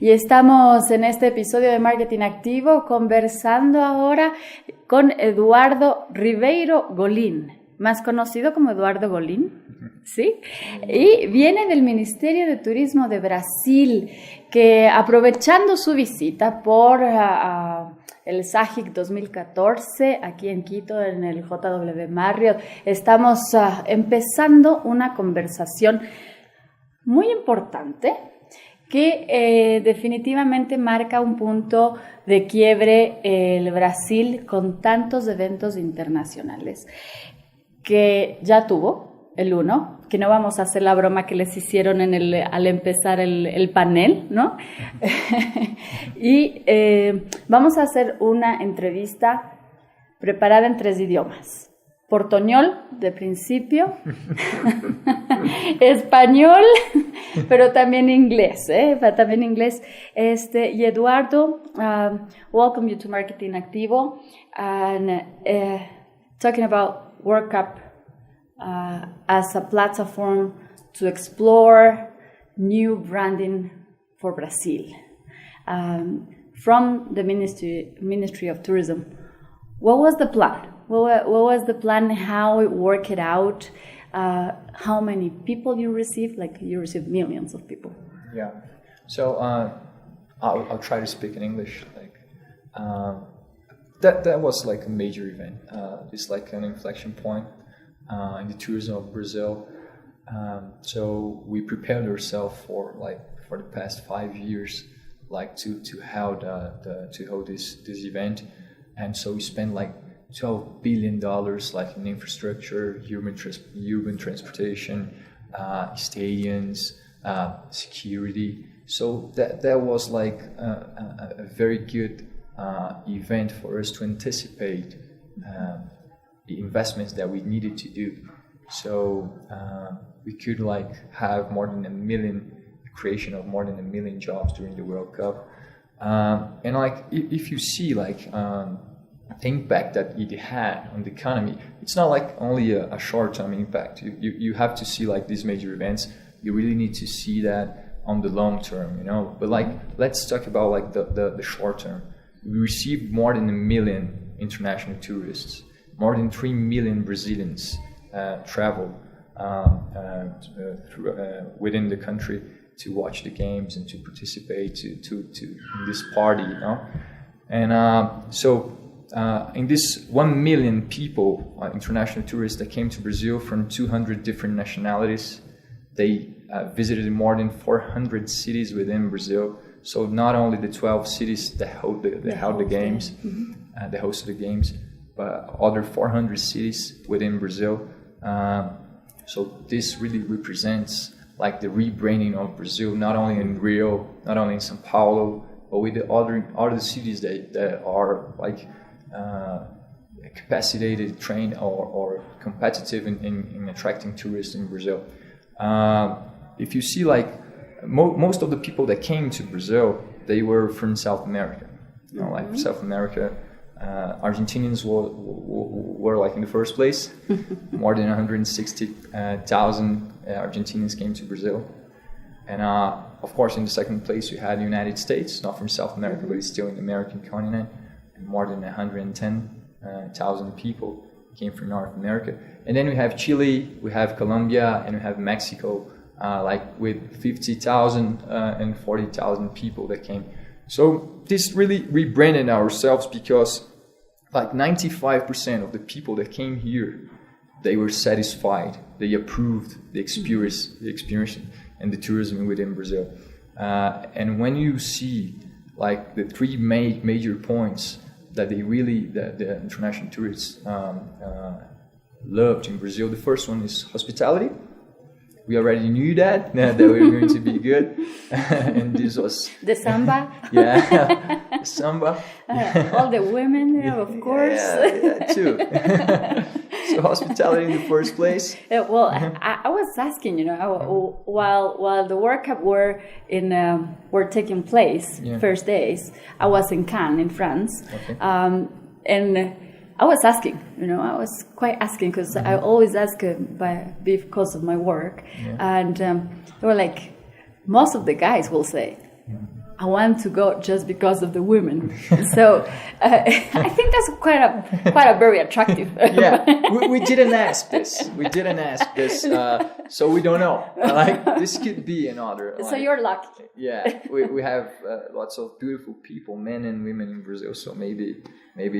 Y estamos en este episodio de Marketing Activo conversando ahora con Eduardo Ribeiro Golin, más conocido como Eduardo Golin, ¿sí? Y viene del Ministerio de Turismo de Brasil, que aprovechando su visita por el SAGIC 2014 aquí en Quito, en el JW Marriott, estamos empezando una conversación muy importante que definitivamente marca un punto de quiebre el Brasil con tantos eventos internacionales que ya tuvo el uno, que no vamos a hacer la broma que les hicieron al empezar el panel, ¿no? Y vamos a hacer una entrevista preparada en 3 idiomas. Portoñol de principio, español, pero también inglés, también inglés. Y Eduardo, welcome you to Marketing Activo, and talking about World Cup as a platform to explore new branding for Brazil. From the Ministry of Tourism, what was the plan? What was the plan? How it worked it out? How many people you received? Like you received millions of people. Yeah. So I'll try to speak in English. Like that was like a major event. It's like an inflection point in the tourism of Brazil. So we prepared ourselves for the past 5 years, like to hold this event, and so we spent like $12 billion like in infrastructure, urban transportation, stadiums, security. So that was like a very good event for us to anticipate the investments that we needed to do. So we could like have creation of more than 1 million jobs during the World Cup. And like if you see like impact that it had on the economy, it's not like only a short-term impact. You have to see like these major events. You really need to see that on the long term, you know. But like let's talk about like the short term. We received more than 1 million international tourists. More than 3 million Brazilians traveled within the country to watch the games and to participate to in this party, you know. And in this 1 million people, international tourists that came to Brazil from 200 different nationalities, they visited more than 400 cities within Brazil. So not only the 12 cities that held the games, they hosted the games, but other 400 cities within Brazil. So this really represents like the rebranding of Brazil, not only in Rio, not only in São Paulo, but with the other cities that are like capacitated, trained, or competitive in attracting tourists in Brazil. If you see like most of the people that came to Brazil, they were from South America. You know, like South America, Argentinians were like in the first place. More than 160,000 Argentinians came to Brazil. And of course, in the second place, you had the United States, not from South America, but it's still in the American continent. And more than 110,000 people came from North America. And then we have Chile, we have Colombia, and we have Mexico, like with 50,000 and 40,000 people that came. So this really rebranded ourselves because like 95% of the people that came here, they were satisfied. They approved the experience and the tourism within Brazil. And when you see like the 3 major points that the international tourists loved in Brazil, the first one is hospitality. We already knew that we were going to be good, and this was the samba. Yeah, the samba. All the women, of course. Yeah, too. So hospitality in the first place. Well, I was asking, you know, while the World Cup were taking place, first days, I was in Cannes in France, okay. And I was asking, you know, I was quite asking because I always ask because of my work. Yeah. And they were like, most of the guys will say, I want to go just because of the women. So I think that's quite a very attractive. Yeah, we didn't ask this. So we don't know. Like, this could be another. So you're lucky. Yeah, we have lots of beautiful people, men and women in Brazil. So maybe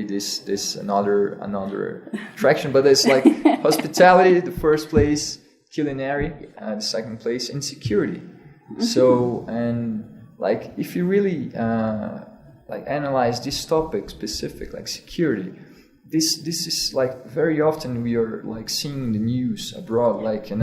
this another attraction. But it's like hospitality, the first place, culinary, the second place, and security. So, and like, if you really like analyze this topic specific, like security, this is like very often we are like seeing the news abroad, like and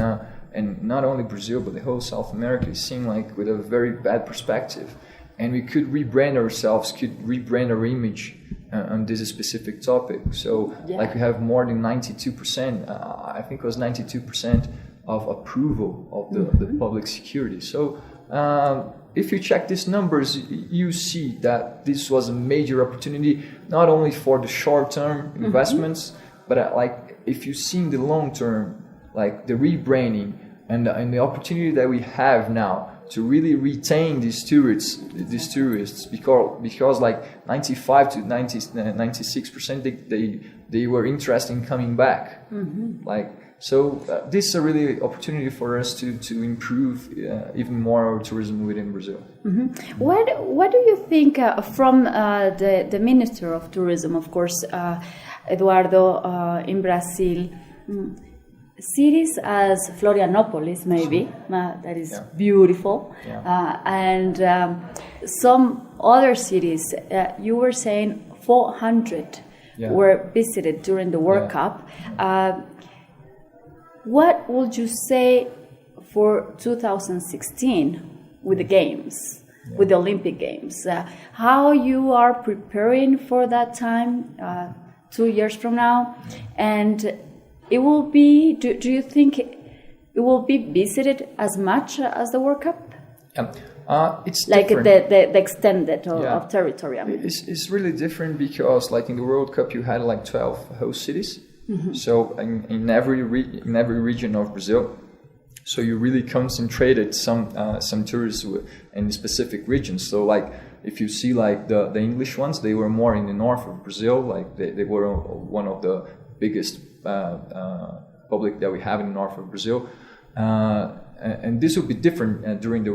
not only Brazil but the whole South America is seen like with a very bad perspective, and we could rebrand ourselves, could rebrand our image on this specific topic. So like we have more than 92%, I think it was 92% of approval of the public security. So if you check these numbers, you see that this was a major opportunity, not only for the short-term investments, but like if you see in the long term, like the rebranding and the opportunity that we have now to really retain these tourists, because like 95 to 96% they were interested in coming back, like. So this is a really opportunity for us to improve even more our tourism within Brazil. What do you think from the Minister of Tourism, of course, Eduardo, in Brazil, cities as Florianopolis, maybe, that is beautiful, and some other cities, you were saying 400 were visited during the World Cup. What would you say for 2016 with the games, with the Olympic Games? How you are preparing for that time 2 years from now? And it will be, do you think it will be visited as much as the World Cup? It's like different. the extended of territory. I mean. It's really different because like in the World Cup you had like 12 host cities. So in every region of Brazil, so you really concentrated some tourists in specific regions. So like if you see like the English ones, they were more in the north of Brazil. Like they were one of the biggest public that we have in the north of Brazil. And this will be different during the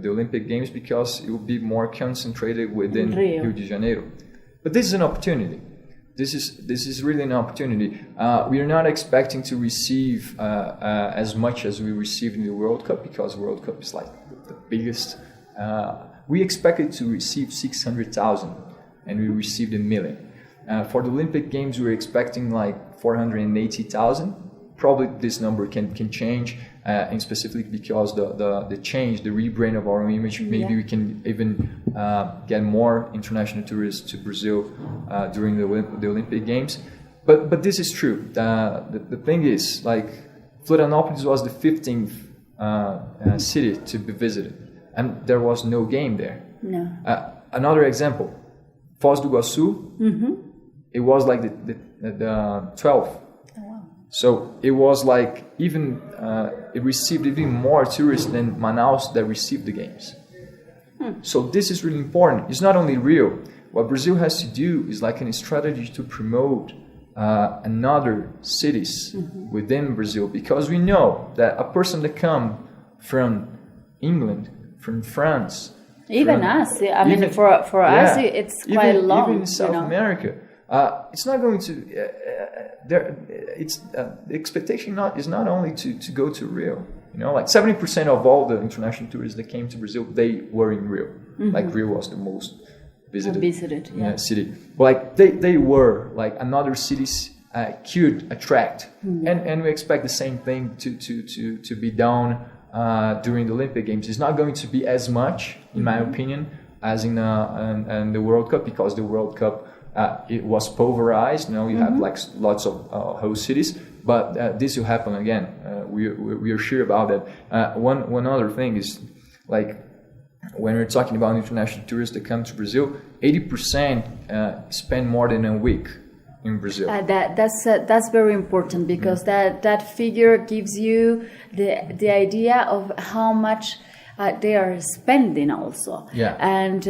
Olympic Games because it will be more concentrated within Rio de Janeiro. But this is an opportunity. This is really an opportunity. We are not expecting to receive as much as we received in the World Cup because World Cup is like the biggest. We expected to receive 600,000 and we received 1 million. For the Olympic Games, we were expecting like 480,000. Probably this number can change, and specifically because the change, the rebrand of our image, maybe we can even get more international tourists to Brazil during the Olympic Games. But this is true. The thing is, like, Florianopolis was the 15th city to be visited, and there was no game there. No. Another example, Foz do Iguaçu, it was like the 12th. So it was like even it received even more tourists than Manaus that received the games. So this is really important. It's not only Rio. What Brazil has to do is like a strategy to promote another cities within Brazil, because we know that a person that come from England, from France, even us. I mean, for us, it's quite long. Even in South America. It's not going to. The expectation is not only to go to Rio. You know, like 70% of all the international tourists that came to Brazil, they were in Rio. Like Rio was the most visited city. But like they were like another cities could attract, and we expect the same thing to be done during the Olympic Games. It's not going to be as much, in my opinion, as in the World Cup, because the World Cup. It was pulverized. Now you have like lots of host cities, but this will happen again. We are sure about that. One other thing is, like, when we're talking about international tourists that come to Brazil, 80% spend more than a week in Brazil. That's very important, because that figure gives you the idea of how much they are spending also. Yeah. And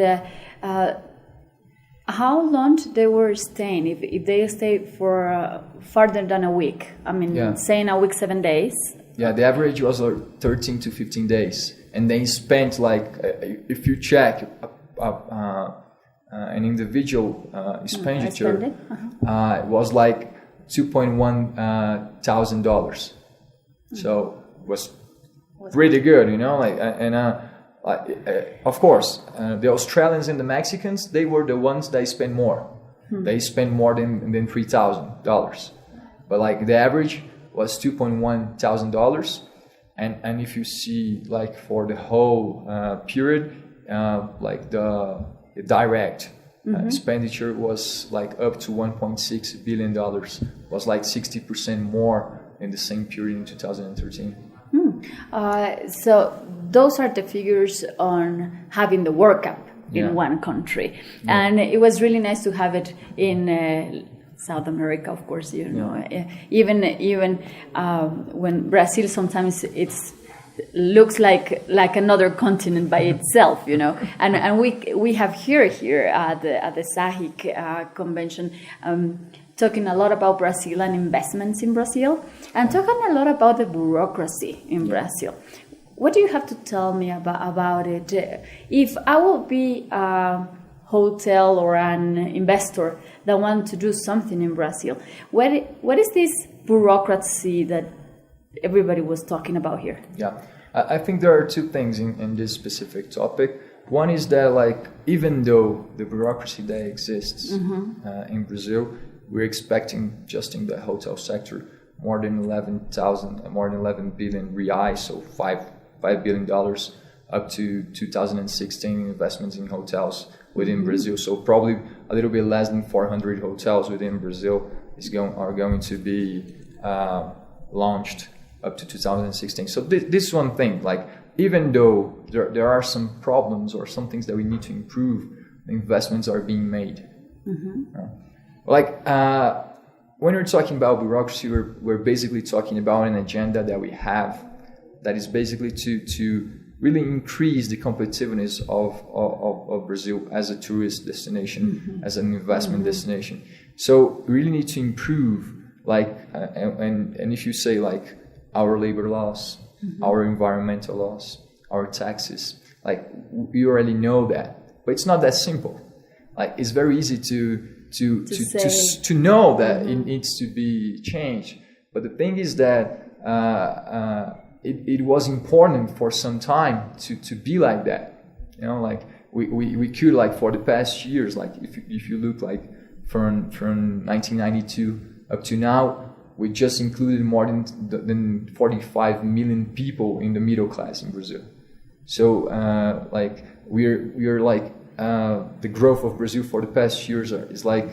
how long they were staying? If they stay for further than a week, I mean, saying a week, 7 days. Yeah, the average was 13 to 15 days, and they spent like, if you check an individual expenditure, it was like $2.1 thousand. So it was pretty good, you know. Like, and of course, the Australians and the Mexicans, they were the ones that spent more. They spent more than $3,000, but like the average was $2.1 thousand. And if you see like for the whole period, like the direct expenditure was like up to $1.6 billion, was like 60% more in the same period in 2013. So those are the figures on having the World Cup in one country. And it was really nice to have it in South America, of course, you know. Even when Brazil, sometimes it's looks like another continent by itself, you know. And we have here at the SAHIC convention talking a lot about Brazil and investments in Brazil, and talking a lot about the bureaucracy in Brazil. What do you have to tell me about it? If I will be a hotel or an investor that want to do something in Brazil, what is this bureaucracy that everybody was talking about here? Yeah, I think there are two things in this specific topic. One is that, like, even though the bureaucracy that exists in Brazil, we're expecting just in the hotel sector more than 11 billion reais, so $5 billion up to 2016 investments in hotels within Brazil. So probably a little bit less than 400 hotels within Brazil are going to be launched up to 2016. So this one thing, like, even though there are some problems or some things that we need to improve, the investments are being made. When we're talking about bureaucracy, we're basically talking about an agenda that we have that is basically to really increase the competitiveness of Brazil as a tourist destination, as an investment destination. So we really need to improve, and if you say like our labor laws, our environmental laws, our taxes, like you already know that, but it's not that simple. Like, it's very easy to know that it needs to be changed, but the thing is that it was important for some time to be like that. You know, like we could, like, for the past years, like if you look like from 1992 up to now, we just included more than 45 million people in the middle class in Brazil. So we're like the growth of Brazil for the past years is like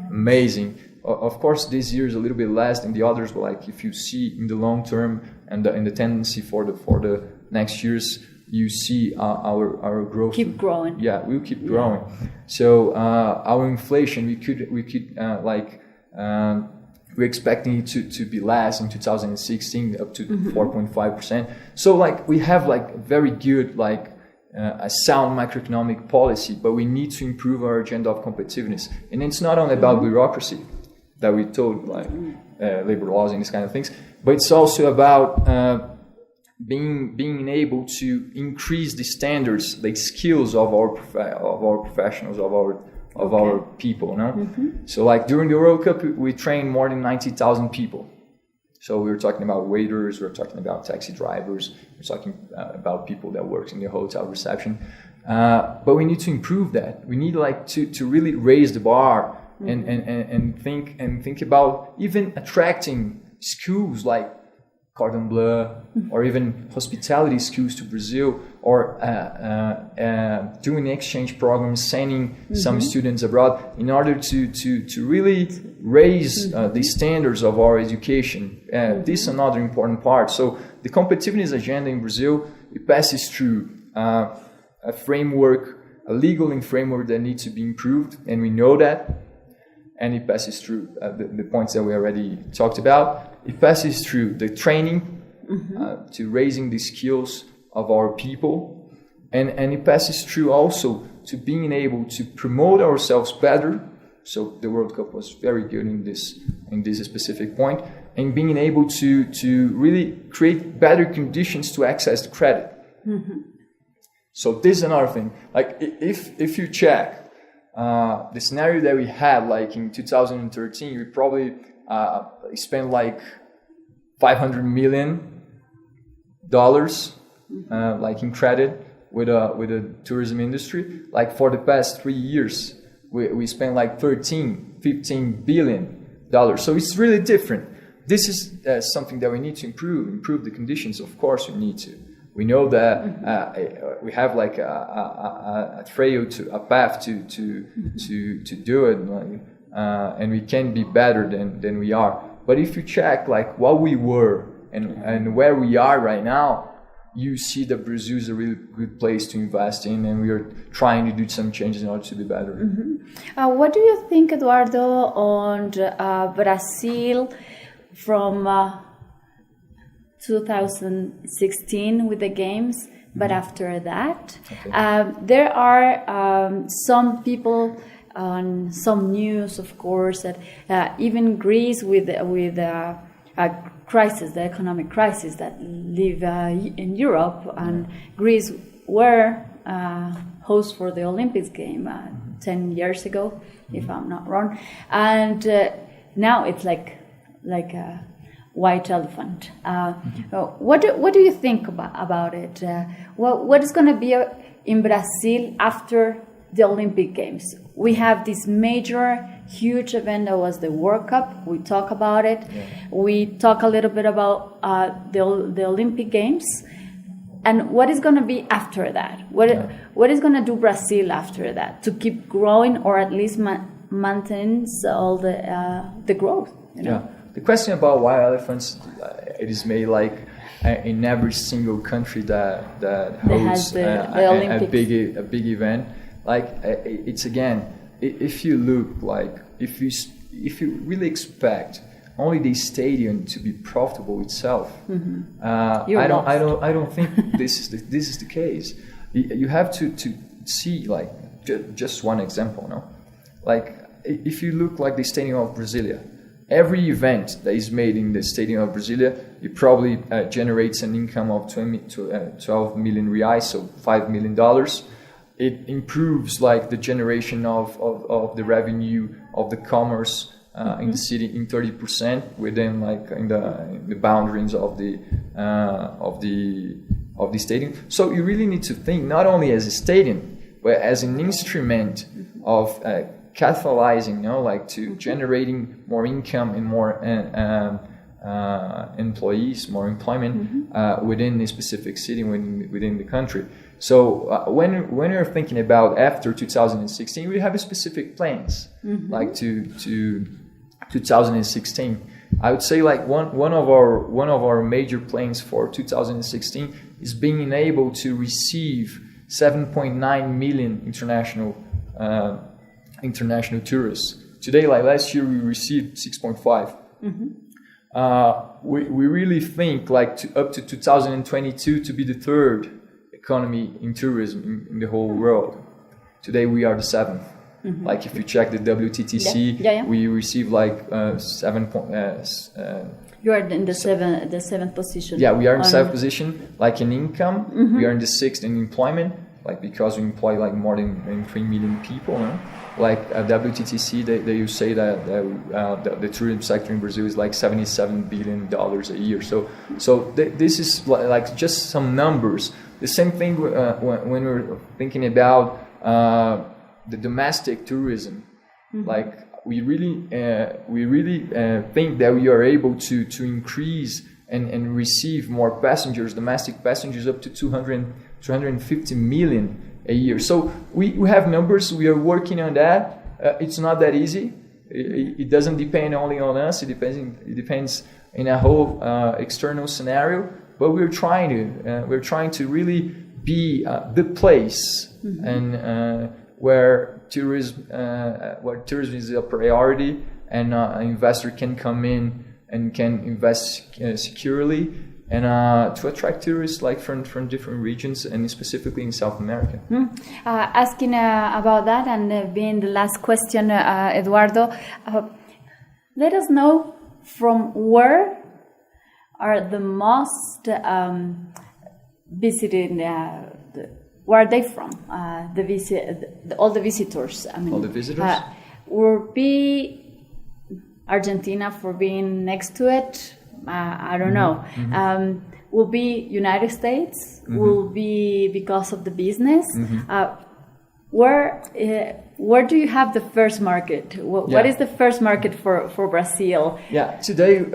amazing. Of course, this year is a little bit less than the others, but like if you see in the long term and the tendency for the next years, you see our growth keep growing. Yeah, we'll keep growing. So our inflation, we're expecting it to be less in 2016, up to 4.5%. So like we have like very good a sound macroeconomic policy, but we need to improve our agenda of competitiveness. And it's not only about bureaucracy that we told, like labor laws and these kind of things, but it's also about being able to increase the standards, the skills of our professionals, of our people. No? So like during the World Cup, we trained more than 90,000 people. So we were talking about waiters, we were talking about taxi drivers, we were talking about people that work in the hotel reception. But we need to improve that. We need to really raise the bar and think about even attracting schools like Cordon Bleu or even hospitality schools to Brazil, or doing exchange programs, sending some students abroad in order to really raise the standards of our education. This is another important part. So the competitiveness agenda in Brazil, it passes through a framework, a legal framework that needs to be improved, and we know that. And it passes through the points that we already talked about. It passes through the training to raising the skills of our people. and it passes through also to being able to promote ourselves better. So the World Cup was very good in this specific point, and being able to really create better conditions to access the credit. So this is another thing. Like if you check the scenario that we had, like in 2013, we probably spent like $500 million like in credit with the tourism industry. Like for the past 3 years, we spent like $15 billion. So it's really different. This is something that we need to improve the conditions. Of course, we need to. We know that we have like a path to do it, and we can be better than we are. But if you check like what we were and where we are right now, you see that Brazil is a really good place to invest in, and we are trying to do some changes in order to be better. What do you think, Eduardo, on Brazil from 2016 with the games, but after that? There are some people on some news, of course, that even Greece with crisis, the economic crisis that live in Europe, and Greece were host for the Olympics game 10 years ago, if I'm not wrong, and now it's like a white elephant. What do you think about it? What is going to be in Brazil after the Olympic Games? We have this major, huge event that was the World Cup. We talk about it. We talk a little bit about the Olympic Games. And what is going to be after that? What is going to do Brazil after that to keep growing, or at least maintain all the growth? You know? Yeah. The question about white elephants, it is made like in every single country that hosts a big event. Like it's again, if you look like if you really expect only the stadium to be profitable itself, I don't think this is the case. You have to see like just one example, no? Like if you look like the stadium of Brasilia, every event that is made in the stadium of Brasilia, it probably generates an income of 12 million reais, so $5 million. It improves like the generation of the revenue of the commerce in the city in 30% within like in the boundaries of the stadium. So you really need to think not only as a stadium, but as an instrument of catalyzing, like to generating more income and more employees, more employment within a specific city, within the country. So when you're thinking about after 2016, we have specific plans, like to 2016. I would say like one of our major plans for 2016 is being able to receive 7.9 million international tourists. Today, like last year, we received 6.5. We really think like up to 2022 to be the third economy in tourism in the whole world. Today we are the seventh. Like if you check the WTTC, we receive like 7. You are in the seventh position. Yeah, we are in seventh position. Like in income, we are in the sixth in employment. Like because we employ like more than 3 million people. No? Like at WTTC, they say that the tourism sector in Brazil is like $77 billion a year. So this is like just some numbers. The same thing when we're thinking about the domestic tourism. Like we really think that we are able to increase and receive more passengers, domestic passengers, up to 250 million a year. So we have numbers. We are working on that. It's not that easy. It doesn't depend only on us. It depends in a whole external scenario. But we're trying to really be the place and where tourism is a priority, and an investor can come in and can invest securely, and to attract tourists like from different regions and specifically in South America. Asking about that and being the last question, Eduardo, let us know from where are the most visited, where are they from? All the visitors. I mean, all the visitors? Would be Argentina for being next to it. I don't know. Will be United States. Will be because of the business. Where do you have the first market? What is the first market for Brazil? Yeah, today,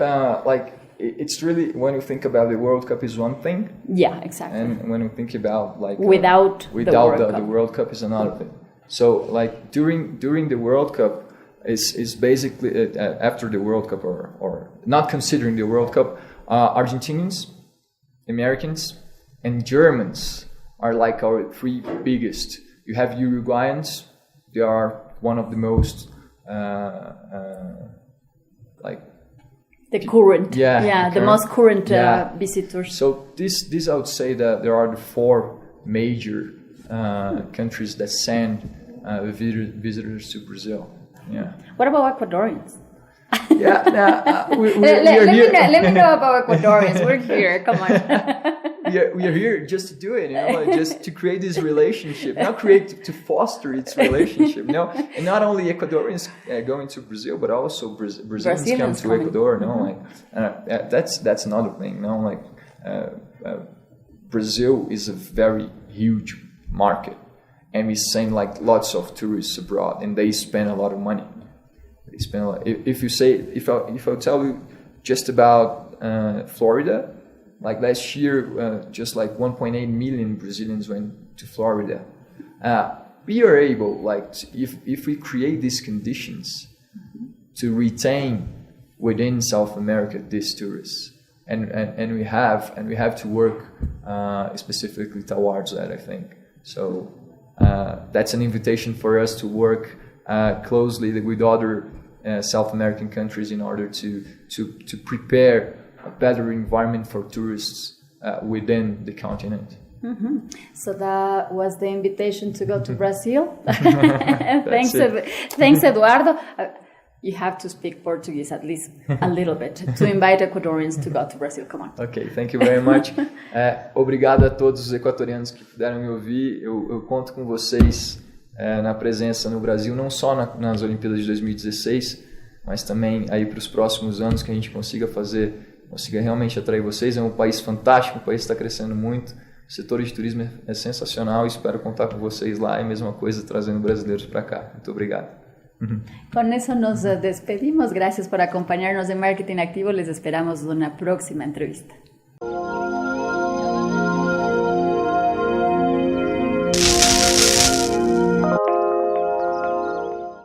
it's really, when you think about the World Cup is one thing. Yeah, exactly. And when you think about without the World Cup is another thing. So during the World Cup is basically after the World Cup or not considering the World Cup, Argentinians, Americans, and Germans are like our three biggest. You have Uruguayans. They are one of the most the current, the most current visitors. So this I would say that there are the four major countries that send visitors to Brazil. Yeah. What about Ecuadorians? We are here. Let me know about Ecuadorians. We're here. Come on. we are here just to do it, just to create this relationship, not to foster its relationship, and not only Ecuadorians going to Brazil, but also Brazilians come to Ecuador, that's another thing, Brazil is a very huge market, and we send lots of tourists abroad, and they spend a lot of money. They spend a lot. If I tell you just about Florida. Last year, just 1.8 million Brazilians went to Florida. We are able, if we create these conditions to retain within South America these tourists, and we have to work specifically towards that, I think. So that's an invitation for us to work closely with other South American countries in order to prepare a better environment for tourists within the continent. So that was the invitation to go to Brazil. Thanks, Eduardo. You have to speak Portuguese at least a little bit to invite Ecuadorians to go to Brazil. Come on. Okay, thank you very much. Obrigado a todos os equatorianos que puderam me ouvir. Eu conto com vocês na presença no Brasil, não só nas Olimpíadas de 2016, mas também aí para os próximos anos que a gente consiga realmente atrair vocês. É um país fantástico, o país está crescendo muito, o setor de turismo é sensacional, espero contar com vocês lá e mesma coisa trazendo brasileiros para cá. Muito obrigado. Con eso nos despedimos, gracias por acompañarnos en Marketing Activo, les esperamos en una próxima entrevista.